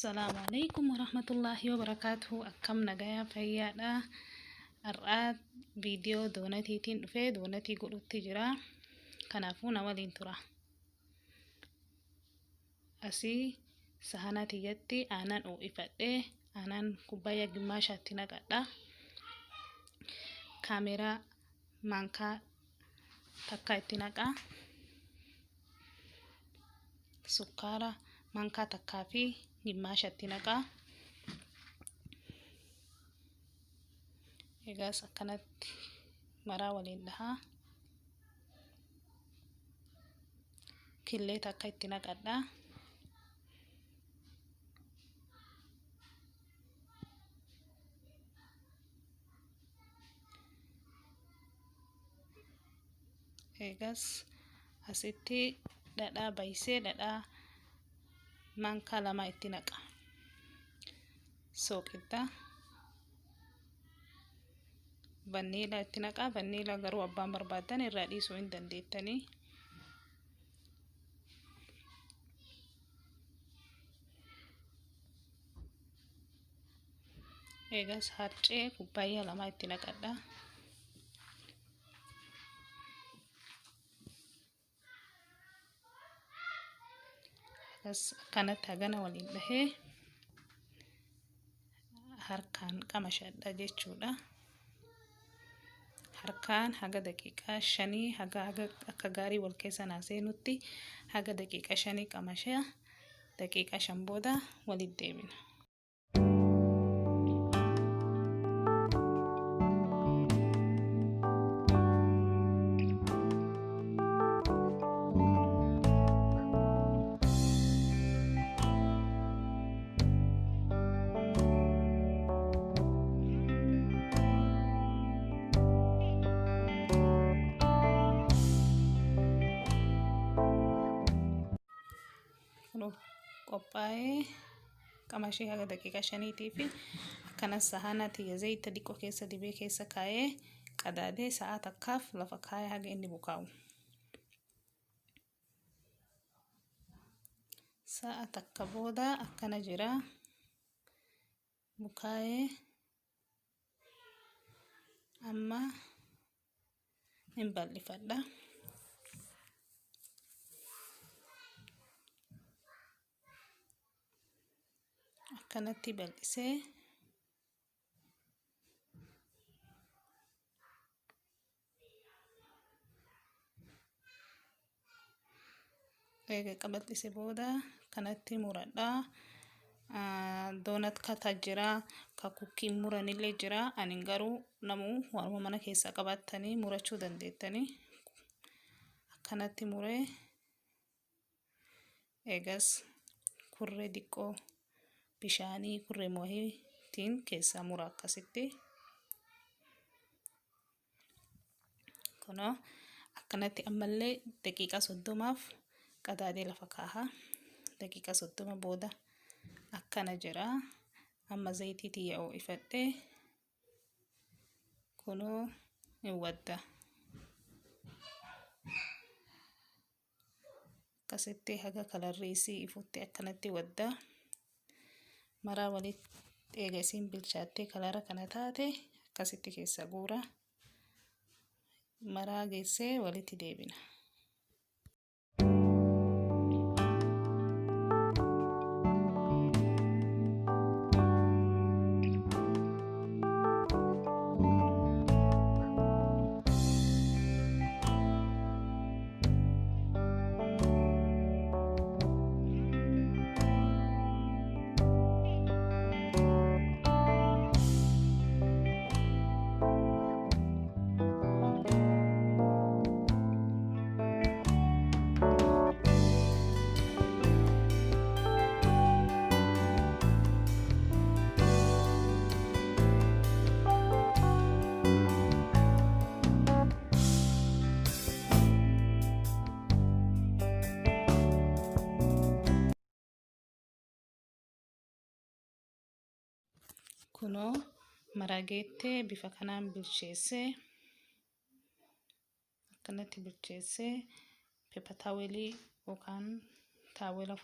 السلام عليكم ورحمة الله وبركاته. أكم نجايا فيادا الرات فيديو دونتي تين في دونتي قلت تجرا كنافونا ولين ترى أسي سهناتي جتي أنان أو إفادة أنان كوبايا جماشة تنقدا كاميرا مانكا تكا تنقا سكارا مانكا تكافي جماشة تنقا egaas akkanatti maraa waliin dhahaa killee takka itti naqadhaa egaas asitti dhadhaa baysee dhadhaa maankaa lama itti naqa sooqiddaa vanniila itti naqaa vanniila garuu abbaan barbaadan irraa dhiisuu hin dandeettanii egaas harcee kubbaayyaa lama itti naqadhaa egaas akkanatti hagana waliin dhahee harkaan qamashadha jechuudha. harkaan haga daqiiqaa 5 haga akka gaarii wal keessa naaseenutti haga daqiiqaa 5 qamashaa daqiiqaa 5 booda walitti deebina. qophaa'ee qamashee haga daqiiqaa 5 fi akkanas sahanatti zayita diqqoo keessa dibee keessa kaa'ee qadaadee sa'a takkaaf lafa kaa'ee haga inni bukaa'u. sa'a takka booda akkana jira bukaa'ee amma hin bal'ifadha. akkanatti bal'isee eega qabal'ise booda kanatti muradhaa. doonat kataa jira ka kukkiin muranillee jira ani garuu namuu waanuma mana keessaa qabattanii murachuu dandeettanii akkanatti muree eegas kurree diqqoo bishaanii kurree mohiitiin keessaa mura akkasitti kunoo akkanatti ammallee daqiiqaa 30f qadaadee lafa kaaha. daqiiqaa 30 booda akkana jira amma zayitii tiyya'uu ifadhee kunoo hin wadda akkasitti haga kalarriisii ifutti akkanatti wadda maraa walitti eega isiin bilchaattee kalara kana taate akkasitti keessa guura maraa geessee walitti deebina. kunoo marageettee bifa kanaan bilcheessee akkanatti bilcheessee pepa taawelii yookaan taawela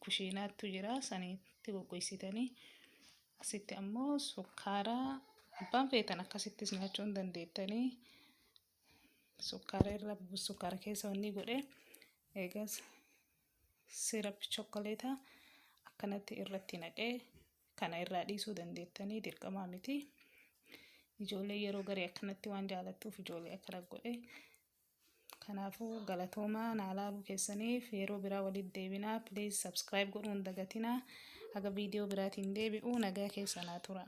kushiinaattu jira sanitti goggogsitanii asitti ammoo sukkaara abbaan feetan akkasittis nyaachuun dandeettanii sukkaara irra sukkaara keessa wanni godhe eegas sirap chokkoleeta akkanatti irratti naqee kana irraa dhiisuu dandeettanii dirqamaa miti. Ijoollee yeroo garii akkanatti waan jaalattuuf ijoollee akkana godhe. Kanaafuu galatoomaa naalaaluu keessaniif yeroo biraa walitti deebinaa. Please subscribe godhuun dagatinaa. Haga viidiyoo biraatiin deebi'u nagaa keessanaa tura.